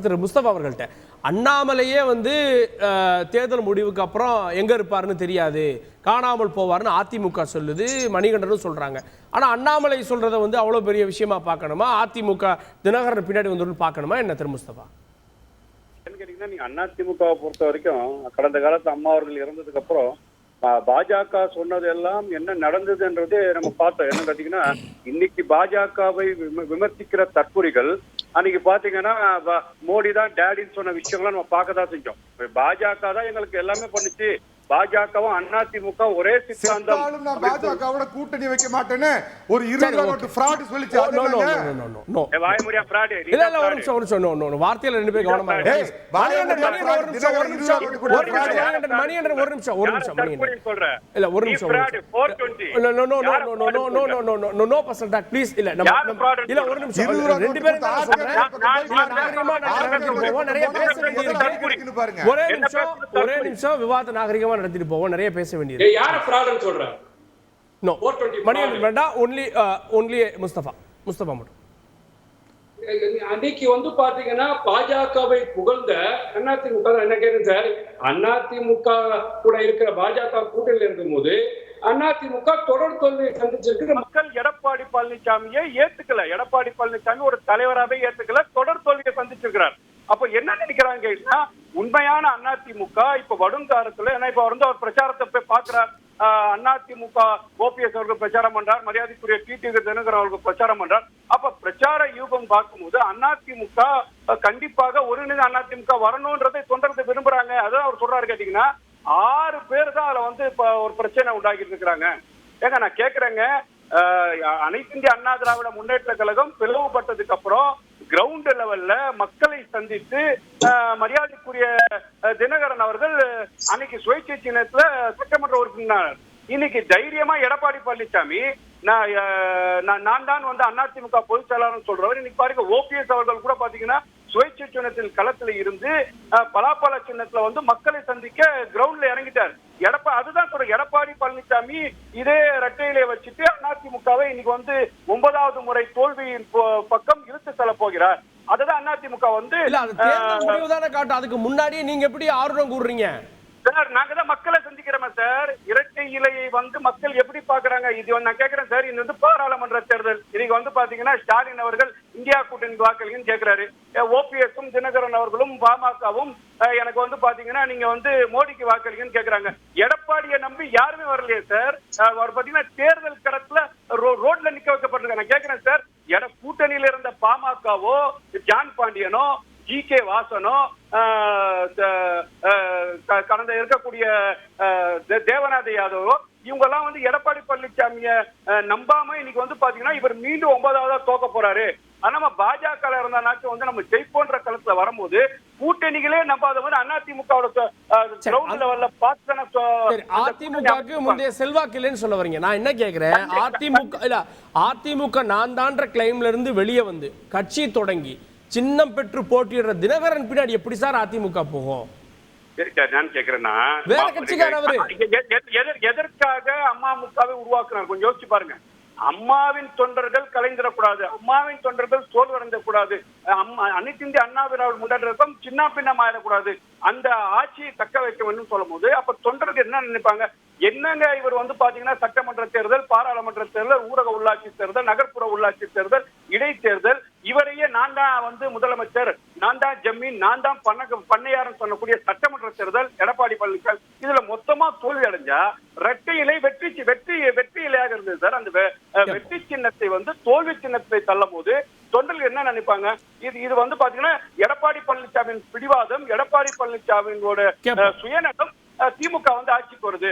திரு முஸ்தபா அவர்கள்ட்ட அண்ணாமலையே வந்து தேர்தல் முடிவுக்கு அப்புறம் எங்க இருப்பாருன்னு தெரியாது, காணாமல் போவார்னு அதிமுக சொல்லுது, மணிகண்டனும் சொல்றாங்க. ஆனா அண்ணாமலை சொல்றதை வந்து அவ்வளவு பெரிய விஷயமா பார்க்கணுமா, அதிமுக தினகரன் பின்னாடி வந்து பார்க்கணுமா என்ன திரு முஸ்தபா? நீங்க அதிமுகவை பொறுத்த வரைக்கும் கடந்த காலத்து அம்மா அவர்கள் இறந்ததுக்கு அப்புறம் பாஜக சொன்னது எல்லாம் என்ன நடந்ததுன்றதே நம்ம பார்த்தோம். என்ன கேட்டீங்கன்னா, இன்னைக்கு பாஜகவை விமர்சிக்கிற தற்கொலைகள் அன்னைக்கு பாத்தீங்கன்னா மோடி தான் டேடின்னு சொன்ன விஷயங்கள்லாம் நம்ம பார்க்க தான் செஞ்சோம். பாஜக தான் எங்களுக்கு எல்லாமே பண்ணுச்சு, பாஜகவும் அதிமுக ஒரே சித்தாந்தம், நான் பாஜகவோட கூட்டணி வைக்க மாட்டேன்னு ஒரு 20 ஃப்ராட் சொல்லிச்சு. வாய முடியா ஃப்ராட் இல்ல இல்ல ஒரு நிமிஷம் வார்த்தையில ரெண்டு பேரும் கவனமா இருங்க. மணிகண்டன் ஒரு நிமிஷம் சொல்றேன். இல்ல ஒரு நிமிஷம் நோ பர்சன் டாக் ப்ளீஸ். இல்ல இல்ல ஒரு நிமிஷம் ரெண்டு பேரும் நிறைய பேச வேண்டியது. ஒரே நிமிஷம் விவாத நாகரிகமா நடத்திட்டு போவோம், நிறைய பேச வேண்டியது. யார் ஃப்ராட்னு சொல்றேன்? நோ மணிகண்டன் வேண்டாம், ஒன்லி முஸ்தபா மட்டும். அன்னைக்கு வந்து பாத்தீங்கன்னா பாஜகவை புகழ்ந்த அதிமுக என்ன கேட்குறேன் சார், அதிமுக கூட இருக்கிற பாஜக கூட்டணியில் இருக்கும் போது அதிமுக தொடர் தோல்வியை சந்திச்சிருக்கு. மக்கள் எடப்பாடி பழனிசாமியை ஏத்துக்கல, எடப்பாடி பழனிசாமி ஒரு தலைவராகவே ஏத்துக்கல, தொடர் தோல்வியை சந்திச்சிருக்கிறார். அப்ப என்ன நினைக்கிறாங்கன்னா, உண்மையான அதிமுக இப்ப வருங்காலத்துல, ஏன்னா இப்ப வந்து அவர் பிரச்சாரத்தை போய் பாக்குறார், அதிமுக ஓபிஎஸ் அவர்கள் பிரச்சாரம் பண்றார், மரியாதைக்குரிய டிடிவி தினகரன் அவர்கள் பிரச்சாரம் பண்றார். அப்ப பிரச்சார யூகம் பார்க்கும்போது அதிமுக கண்டிப்பாக ஒருங்கிணைந்த அதிமுக வரணும்ன்றதை தொண்டர்கள் விரும்புறாங்க. அதான் அவர் சொல்றாரு. கேட்டீங்கன்னா 6 பேர் தான் அதுல வந்து இப்ப ஒரு பிரச்சனை உண்டாக்கிட்டு இருக்கிறாங்க. ஏங்க நான் கேக்குறேங்க, அனைத்து இந்திய அண்ணா திராவிட முன்னேற்ற கழகம் பிளவுபட்டதுக்கு அப்புறம் கிரவுண்ட் லெவல்ல மக்களை சந்தித்து மரியாதைக்குரிய தினகரன் அவர்கள் அன்னைக்கு சுயேட்சை சின்னத்துல சட்டமன்ற உறுப்பினர், இன்னைக்கு தைரியமா எடப்பாடி பழனிசாமி நான் தான் வந்து அதிமுக பொதுச் செயலாளர் சொல்றவர். இன்னைக்கு பாருங்க, ஓபிஎஸ் அவர்கள் கூட பாத்தீங்கன்னா சுயேட்சை சின்னத்தில் களத்துல இருந்து பலாப்பழ சின்னத்துல வந்து மக்களை சந்திக்க கிரவுண்ட்ல இறங்கிட்டார். அதுதான் சொல்ற, எடப்பாடி பழனிசாமி இதே ரெட்டையிலே வச்சுட்டு அதிமுகவை இன்னைக்கு வந்து 9வது முறை தோல்வியின் பக்கம் இழுத்து செல்ல போகிறார். அதுதான் அதிமுக வந்து முடிவுதானே காட்டும். அதுக்கு முன்னாடியே நீங்க எப்படி ஆர்வம் கூறுறீங்க சார்? நாங்க தான் மக்களை சந்திக்கிறோம் சார். இரட்டை இலையை வந்து மக்கள் எப்படி பாக்குறாங்க இது நான் கேட்கிறேன் சார். இது வந்து பாராளுமன்ற தேர்தல், இன்னைக்கு வந்து பாத்தீங்கன்னா ஸ்டாலின் அவர்கள் இந்தியா கூட்டணி வாக்களின்னு கேட்கிறாரு. ஓபிஎஸும் தினகரன் அவர்களும் பாமகவும் எனக்கு வந்து பாத்தீங்கன்னா நீங்க வந்து மோடிக்கு வாக்களிங்கன்னு கேக்குறாங்க. எடப்பாடியை நம்பி யாருமே வரலையே சார். அவர் பாத்தீங்கன்னா தேர்தல் களத்துல ரோட்ல நிக்க வைக்கப்பட்டிருக்காங்க. நான் கேட்கிறேன் சார், கூட்டணியில இருந்த பாமகவோ ஜான் பாண்டியனோ ஜி.கே. வாசனோ கடந்த இருக்கக்கூடிய தேவநாத யாதவோ இவங்க எல்லாம் வந்து எடப்பாடி பழனிசாமிய நம்பாம இன்னைக்கு வந்து பாத்தீங்கன்னா இவர் மீண்டும் 9வதா தோக்க போறாரு. ஆனா நம்ம பாஜக இருந்தாச்சும் வந்து நம்ம ஜெயிப்போன்ற களத்துல வரும்போது கூட்டணிகளே நம்பாத மாதிரி அதிமுகவோட கிரவுண்ட் லெவல்ல அதிமுகவுக்கு முந்தைய செல்வாக்கு இல்லைன்னு சொல்ல வரீங்க. நான் என்ன கேக்குறேன், அதிமுக நான் தான்ற கிளைம்ல இருந்து வெளியே வந்து கட்சி தொடங்கி சின்னம் பெற்று போட்டியிடுற தினகரன் பின்னாடி எப்படி சார் அதிமுக போகும்? நான் கேக்குறேன்னா, வேற கட்சிக்காரவர் எதற்காக அமமுகவை உருவாக்குறாங்க கொஞ்சம் யோசிச்சு பாருங்க. அம்மாவின் தொண்டர்கள் கலைந்திடக்கூடாது, அம்மாவின் தொண்டர்கள் சோர்வடைந்தக்கூடாது, அனைத்து இந்திய அண்ணா திராவிட முன்னேற்றம் சின்ன பின்னம் ஆயிடக்கூடாது, அந்த ஆட்சியை தக்க வைக்க வேண்டும் சொல்லும் போது அப்ப தொண்டர்கள் என்ன நினைப்பாங்க? என்னங்க இவர் வந்து பாத்தீங்கன்னா சட்டமன்ற தேர்தல், பாராளுமன்ற தேர்தல், ஊரக உள்ளாட்சி தேர்தல், நகர்ப்புற உள்ளாட்சி தேர்தல், இடைத்தேர்தல், இவரையே நான் தான் வந்து முதலமைச்சர், நான் தான் ஜமீன், நான் தான் பண்ணையாரன் சொல்லக்கூடிய சட்டமன்ற தேர்தல் எடப்பாடி பழனிசாமி இதுல மொத்தமா தோல்வி அடைஞ்சா இரட்டை இலை வெற்றி இலையாக இருந்தது சார். அந்த வெற்றி சின்னத்தை வந்து தோல்வி சின்னத்தை தள்ளும் போது தொண்டர்கள் என்ன நினைப்பாங்க? இது வந்து பாத்தீங்கன்னா எடப்பாடி பழனிசாமியின் பிடிவாதம், எடப்பாடி பழனிசாமியோட சுயநலம் திமுக வந்து ஆட்சிக்கு வருது.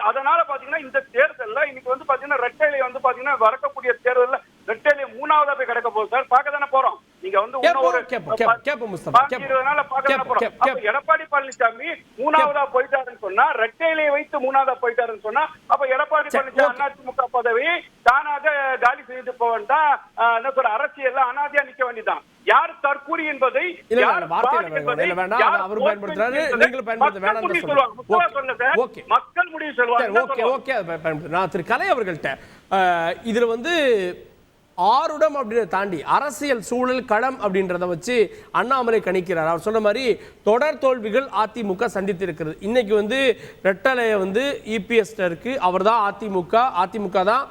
அதனால பாத்தீங்கன்னா இந்த தேர்தல்ல இன்னைக்கு வந்து பாத்தீங்கன்னா ரெட்டையிலை வந்து பாத்தீங்கன்னா வரக்கூடிய தேர்தல்ல ரெட்டையிலை 3வதா போய் கிடக்க போகுது சார். பார்க்க தானே போறோம். நீங்க வந்து எடப்பாடி பழனிசாமி 3வதா போயிட்டாருன்னு சொன்னா, ரெட்டையிலை வைத்து 3வதா போயிட்டாருன்னு சொன்னா, அப்ப எடப்பாடி பழனிசாமி அதிமுக பதவி தானாக காலி செய்து போவா அரசியல் அனாதியா நிக்க வேண்டியதான். யார் தற்கூரி என்பதை மக்கள் முடிவு சொல்லுவாங்க. நான் திரு கலை அவர்கள்ட்ட இதுல வந்து ஆருடம் அப்படின்றத தாண்டி அரசியல் சூழல் களம் அப்படின்றத வச்சு அண்ணாமலை கணிக்கிறார். அவர் சொன்ன மாதிரி தொடர் தோல்விகள் அதிமுக சந்தித்திருக்கிறது. இன்னைக்கு வந்து ரெட்டலையை வந்து இபிஎஸ் இருக்கு, அவர் தான் அதிமுக தான்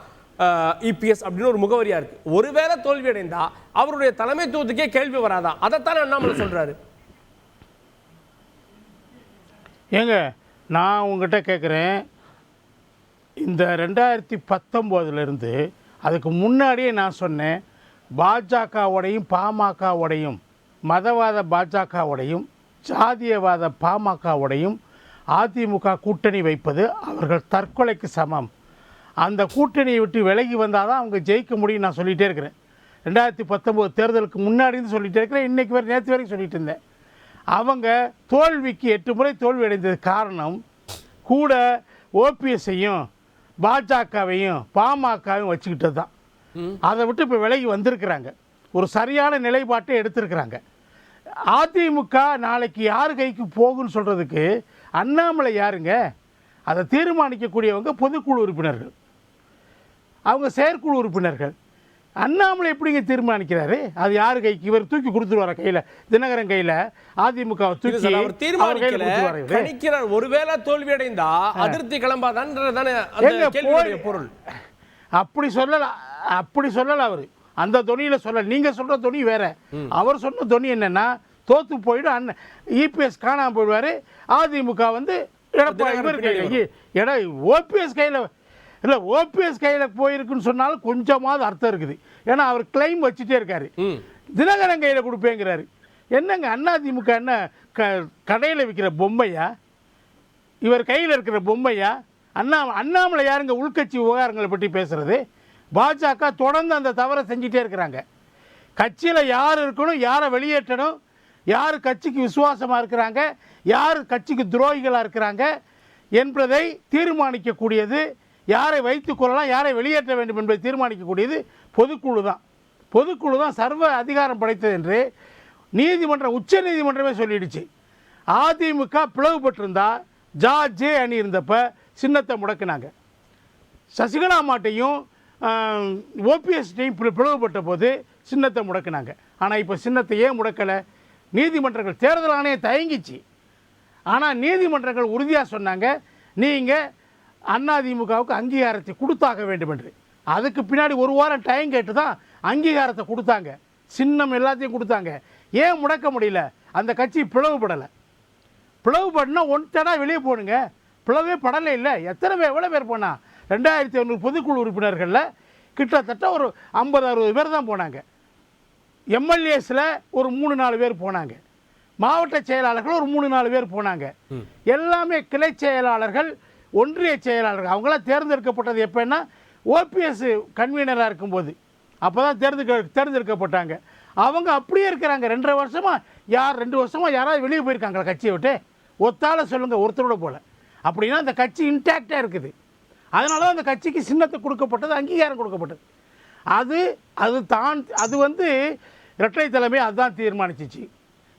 இபிஎஸ் அப்படின்னு ஒரு முகவரியா இருக்கு. ஒருவேளை தோல்வி அடைந்தா அவருடைய தலைமைத்துவத்துக்கே கேள்வி வராதான்? அதைத்தான் அண்ணாமலை சொல்றாரு. ஏங்க நான் உங்ககிட்ட கேட்குறேன், இந்த 2019 அதுக்கு முன்னாடியே நான் சொன்னேன், பாஜகவோடையும் பாமகவோடையும் மதவாத பாஜகவோடையும் ஜாதியவாத பாமகவோடையும் அதிமுக கூட்டணி வைப்பது அவர்கள் தற்கொலைக்கு சமம். அந்த கூட்டணியை விட்டு விலகி வந்தால் தான் அவங்க ஜெயிக்க முடியும் நான் சொல்லிகிட்டே இருக்கிறேன். 2019 தேர்தலுக்கு முன்னாடின்னு சொல்லிகிட்டே இருக்கிறேன். இன்றைக்கி வரை நேற்று வரைக்கும் சொல்லிகிட்டு இருந்தேன். அவங்க தோல்விக்கு 8 முறை தோல்வி அடைந்தது காரணம் கூட ஓபிஎஸ்ஸையும் பாஜகவையும் பாமகவையும் வச்சுக்கிட்டது தான். அதை விட்டு இப்போ விலகி வந்திருக்கிறாங்க, ஒரு சரியான நிலைப்பாட்டை எடுத்திருக்கிறாங்க. அதிமுக நாளைக்கு யார் கைக்கு போகுன்னு சொல்கிறதுக்கு அண்ணாமலை யாருங்க? அதை தீர்மானிக்கக்கூடியவங்க பொதுக்குழு உறுப்பினர்கள், அவங்க செயற்குழு உறுப்பினர்கள். அண்ணாமலை எப்படிங்க தீர்மானிக்கிறாரு? அது யாரு கைக்கு? இவர் தூக்கி கொடுத்துருவார கையில், தினகரன் கையில் அதிமுக தீர்மானிக்கிறார். ஒருவேளை தோல்வி அடைந்தா அதிருப்தி கிளம்பாதான் பொருள். அப்படி சொல்லல அவர், அந்த தொனியில சொல்ல. நீங்க சொல்ற தொனி வேற, அவர் சொன்ன தொனி என்னன்னா தோத்து போயிடும், இபிஎஸ் காணாம போயிடுவாரு, அதிமுக வந்து ஓபிஎஸ் கையில் இல்லை, ஓபிஎஸ் கையில் போயிருக்குன்னு சொன்னாலும் கொஞ்சமாவது அர்த்தம் இருக்குது. ஏன்னா அவர் கிளைம் வச்சுட்டே இருக்காரு, தினகரன் கையில் கொடுப்பேங்கிறாரு. என்னங்க அதிமுக என்ன கடையில் விற்கிற பொம்மையா? இவர் கையில் இருக்கிற பொம்மையா? அண்ணாமலை யாருங்க உள்கட்சி விவகாரங்களை பற்றி பேசுறது? பாஜக தொடர்ந்து அந்த தவறை செஞ்சுட்டே இருக்கிறாங்க. கட்சியில் யார் இருக்கணும், யாரை வெளியேற்றணும், யார் கட்சிக்கு விசுவாசமாக இருக்கிறாங்க, யார் கட்சிக்கு துரோகிகளாக இருக்கிறாங்க என்பதை தீர்மானிக்கக்கூடியது, யாரை வைத்துக் கொள்ளலாம், யாரை வெளியேற்ற வேண்டும் என்பதை தீர்மானிக்கக்கூடியது பொதுக்குழு தான். பொதுக்குழு தான் சர்வ அதிகாரம் படைத்தது என்று நீதிமன்றம், உச்ச நீதிமன்றமே சொல்லிடுச்சு. அதிமுக பிளவுபட்டிருந்தா ஜே அணி இருந்தப்ப சின்னத்தை முடக்கினாங்க. சசிகலா மாட்டையும் ஓபிஎஸ்டையும் பிளவுபட்ட போது சின்னத்தை முடக்கினாங்க. ஆனால் இப்போ சின்னத்தை ஏன் முடக்கலை? நீதிமன்றங்கள், தேர்தல் ஆணையம் தயங்கிச்சு. ஆனால் நீதிமன்றங்கள் உறுதியாக சொன்னாங்க, நீங்கள் அதிமுகவுக்கு அங்கீகாரத்தை கொடுத்தாக வேண்டும் என்று. அதுக்கு பின்னாடி ஒரு வாரம் டைம் கேட்டு தான் அங்கீகாரத்தை கொடுத்தாங்க, சின்னம் எல்லாத்தையும் கொடுத்தாங்க. ஏன் முடக்க முடியல? அந்த கட்சி பிளவுபடலை. பிளவுபடனா ஒன்டனா வெளியே போடுங்க. பிளவே படலை இல்லை. எவ்வளோ பேர் போனால் 2500 பொதுக்குழு உறுப்பினர்களில் கிட்டத்தட்ட ஒரு 50-60 பேர் தான் போனாங்க. எம்எல்ஏஸில் ஒரு 3-4 பேர் போனாங்க. மாவட்ட செயலாளர்கள் ஒரு 3-4 பேர் போனாங்க. எல்லாமே கிளை செயலாளர்கள், ஒன்றிய செயலாளர்கள். அவங்களாம் தேர்ந்தெடுக்கப்பட்டது எப்போன்னா ஓபிஎஸ் கன்வீனராக இருக்கும்போது, அப்போ தான் தேர்ந்தெடுக்கப்பட்டாங்க. அவங்க அப்படியே இருக்கிறாங்க. 2.5 வருஷமாக 2 வருஷமாக யாராவது வெளியே போயிருக்காங்களா கட்சியை விட்டு? ஒத்தால சொல்லுங்கள், ஒருத்தரோட போல. அப்படின்னா அந்த கட்சி இன்டாக்டாக இருக்குது. அதனால தான் அந்த கட்சிக்கு சின்னத்தை கொடுக்கப்பட்டது, அங்கீகாரம் கொடுக்கப்பட்டது. அது வந்து இரட்டை தலைமை அதுதான் தீர்மானிச்சிச்சு,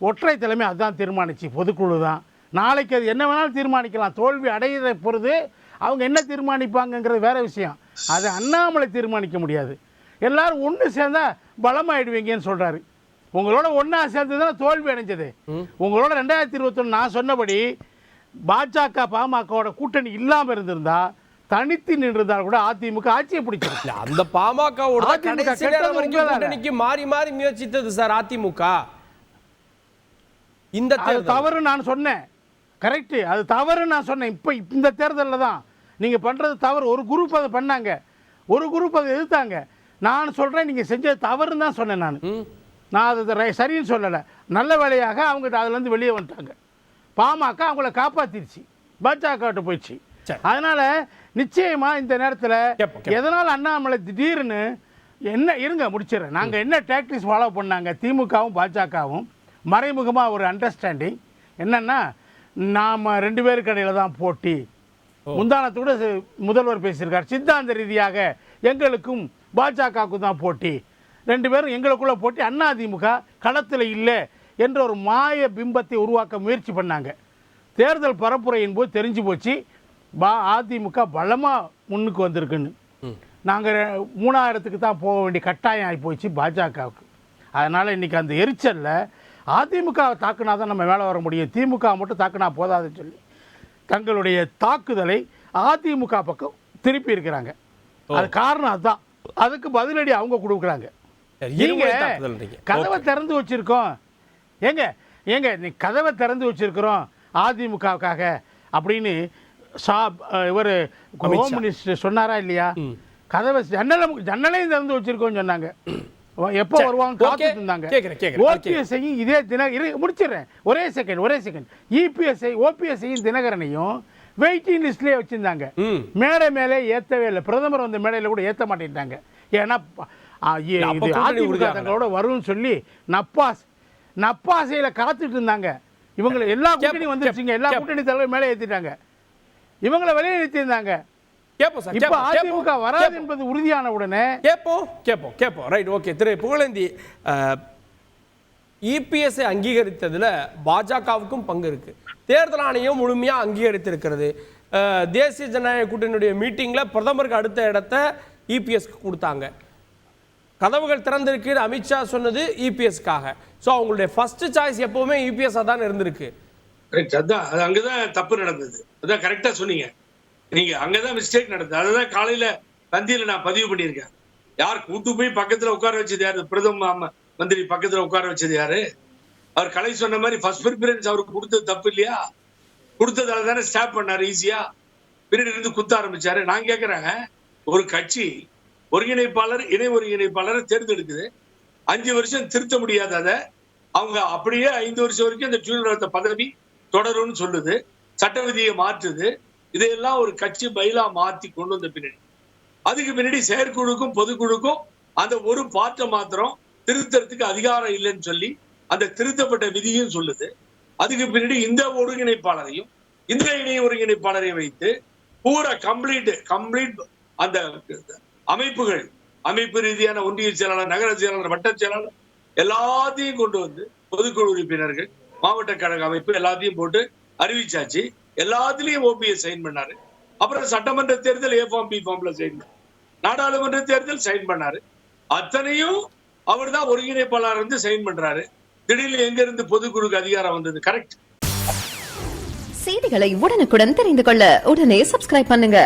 ஒற்றை தலைமை அதுதான் தீர்மானிச்சு, பொதுக்குழு தான். நாளைக்கு அது என்ன வேணாலும் தீர்மானிக்கலாம். தோல்வி அடையிறதை பொறுத்து அவங்க என்ன தீர்மானிப்பாங்கங்கிறது வேற விஷயம். அது அண்ணாமலை தீர்மானிக்க முடியாது. எல்லாரும் ஒன்று சேர்ந்தால் பலமாயிடுவீங்கன்னு சொல்கிறாரு. உங்களோட ஒன்றா சேர்ந்து தானே தோல்வி அடைஞ்சது. உங்களோட 2021 நான் சொன்னபடி பாஜக பாமகவோட கூட்டணி இல்லாமல் இருந்திருந்தா, தனித்து நின்றிருந்தால் கூட அதிமுக ஆட்சியை பிடிச்சிருக்கு. அந்த பாமகவோட கூட்டணிக்கு மாறி மாறி முயற்சித்தது சார் அதிமுக. இந்த தவறு நான் சொன்னேன், கரெக்டு, அது தவறு நான் சொன்னேன். இப்போ இந்த தேர்தலில் தான் நீங்கள் பண்ணுறது தவறு. ஒரு குரூப் அதை பண்ணாங்க, ஒரு குரூப் அதை எதிர்த்தாங்க. நான் சொல்கிறேன் நீங்கள் செஞ்சது தவறுன்னு தான் சொன்னேன். நான் அதை சரின்னு சொல்லலை. நல்ல வேலையாக அவங்க அதுலேருந்து வெளியே வந்துட்டாங்க. பாமக அவங்கள காப்பாற்றிடுச்சு, பாஜக போயிடுச்சு. அதனால் நிச்சயமாக இந்த நேரத்தில் எதனால் அண்ணாமலை திடீர்னு என்ன இருங்க முடிச்சிடறேன். நாங்கள் என்ன டாக்டிக்ஸ் ஃபாலோ பண்ணாங்க திமுகவும் பாஜகவும்? மறைமுகமாக ஒரு அண்டர்ஸ்டாண்டிங் என்னென்னா, நாம் 2 பேருக்கு இடையில தான் போட்டி. முந்தானத்தோட முதல்வர் பேசியிருக்கார், சித்தாந்த ரீதியாக எங்களுக்கும் பாஜகவுக்கும் தான் போட்டி, 2 பேரும் எங்களுக்குள்ள போட்டி, அதிமுக களத்தில் இல்லை என்ற ஒரு மாய பிம்பத்தை உருவாக்க முயற்சி பண்ணாங்க. தேர்தல் பரப்புரையின் போது தெரிஞ்சு போச்சு அதிமுக பலமாக முன்னுக்கு வந்திருக்குன்னு. நாங்கள் 3000க்கு தான் போக வேண்டிய கட்டாயம் ஆகி போச்சு பாஜகவுக்கு. அதனால் இன்றைக்கி அந்த எரிச்சலில் அதிமுகவை தாக்குனா தான் நம்ம மேலே வர முடியும், திமுக மட்டும் தாக்குனா போதாதுன்னு சொல்லி தங்களுடைய தாக்குதலை அதிமுக பக்கம் திருப்பி இருக்கிறாங்க. அது காரணம் அதுதான். அதுக்கு பதிலடி அவங்க கொடுக்குறாங்க. கதவை திறந்து வச்சிருக்கோம் ஏங்க நீ கதவை திறந்து வச்சிருக்கிறோம் அதிமுகவுக்காக அப்படின்னு இவர் ஹோம் மினிஸ்டர் சொன்னாரா இல்லையா? கதவை ஜன்னலையும் திறந்து வச்சிருக்கோம் சொன்னாங்க. எப்போ வருவாங்க காத்துட்டு இருந்தாங்க. ஓபிஎஸ்ஐயும் இதே முடிச்சிடுறேன் ஒரே செகண்ட் ஓபிஎஸ்ஐயும் தினகரனையும் வெயிட்டிங் லிஸ்ட்லேயே வச்சிருந்தாங்க. மேடை மேலே ஏற்றவே இல்லை. பிரதமர் வந்து மேடையில் கூட ஏற்ற மாட்டேன்ட்டாங்க. ஏன்னா அதிமுக தங்களோட வரும்னு சொல்லி நப்பாசையில் காத்துட்டு இருந்தாங்க. இவங்களை எல்லா கூட்டணியும் வந்துருச்சுங்க. எல்லா கூட்டணி தலைவர் மேலே ஏற்றிட்டாங்க. இவங்களை வெளியே நிறுத்தியிருந்தாங்க. இப்ப அதிமுக வராது என்பது உறுதியான உடனே கேட்போம். Right, okay. திரு புகழேந்தி, இபிஎஸ்ஐ அங்கீகரித்ததுல பாஜகவுக்கும் பங்கு இருக்கு. தேர்தல் ஆணையம் முழுமையா அங்கீகரித்திருக்கிறது. தேசிய ஜனநாயக கூட்டணியுடைய மீட்டிங்ல பிரதமருக்கு அடுத்த இடத்த இபிஎஸ்க்கு கொடுத்தாங்க. கதவுகள் திறந்திருக்கு அமித்ஷா சொன்னது இபிஎஸ்க்காக. ஸோ அவங்களுடைய ஃபர்ஸ்ட் சாய்ஸ் எப்பவுமே இபிஎஸ் தான் இருந்திருக்கு. அது அங்கதான் தப்பு நடந்தது. அதான் கரெக்டா சொன்னீங்க நீங்க. அங்கதான் மிஸ்டேக் நடந்தது. அதுதான் காலையில தந்தியில நான் பதிவு பண்ணியிருக்கேன். யார் கூட்டு போய் பக்கத்துல உட்கார வச்சது யாரு? பிரதம மந்திரி பக்கத்துல உட்கார வச்சது யாரு? அவர் கலை சொன்ன மாதிரி ஃபர்ஸ்ட் ப்ரிஃபரன்ஸ் அவருக்கு கொடுத்தது தப்பு இல்லையா? கொடுத்ததால தானே ஸ்டாப் பண்ணாரு ஈஸியா. பின்னாடி இருந்து குத்த ஆரம்பிச்சாரு. நான் கேட்கிறேன், ஒரு கட்சி ஒருங்கிணைப்பாளர் இணை ஒருங்கிணைப்பாளரை தேர்ந்தெடுக்குது. 5 வருஷம் திருத்த முடியாத அதை அவங்க அப்படியே 5 வருஷம் வரைக்கும் அந்த ஜூனியர் பதவி தொடரும்னு சொல்லுது. சட்ட விதியை மாற்றுது. இதையெல்லாம் ஒரு கட்சி பைலா மாத்தி கொண்டு வந்த பின்னாடி அதுக்கு பின்னாடி செயற்குழுக்கும் பொதுக்குழுக்கும் அந்த ஒரு பாட்டை மாத்திரம் திருத்தறதுக்கு அதிகாரம் இல்லைன்னு சொல்லி அந்த திருத்தப்பட்ட விதியும் சொல்லுது. அதுக்கு பின்னாடி இந்த ஒருங்கிணைப்பாளரையும் இந்த இணை ஒருங்கிணைப்பாளரையும் வைத்து பூரா கம்ப்ளீட் அந்த அமைப்புகள், அமைப்பு ரீதியான ஒன்றிய செயலாளர், நகர செயலாளர், வட்ட செயலாளர் எல்லாத்தையும் கொண்டு வந்து பொதுக்குழு உறுப்பினர்கள், மாவட்ட கழக அமைப்பு எல்லாத்தையும் போட்டு அறிவிச்சாச்சு. எல்லாத்திலையும் ஓபிஎஸ் சைன் பண்ணாரு. அப்புறம் சட்டமன்ற தேர்தல் A ஃபார்ம் B ஃபார்ம்ல சைன் பண்ணாரு. நாடாளுமன்ற தேர்தல் சைன் பண்ணாரு. அத்தனையும் அவர் தான் ஒருங்கிணைப்பாளர் இருந்து சைன் பண்றாரு. திடீர்னு எங்க இருந்து பொதுக்குழுக்கு அதிகாரம் வந்தது? கரெக்ட். செய்திகளை உடனுக்குடன் தெரிந்து கொள்ள உடனே சப்ஸ்கிரைப் பண்ணுங்க.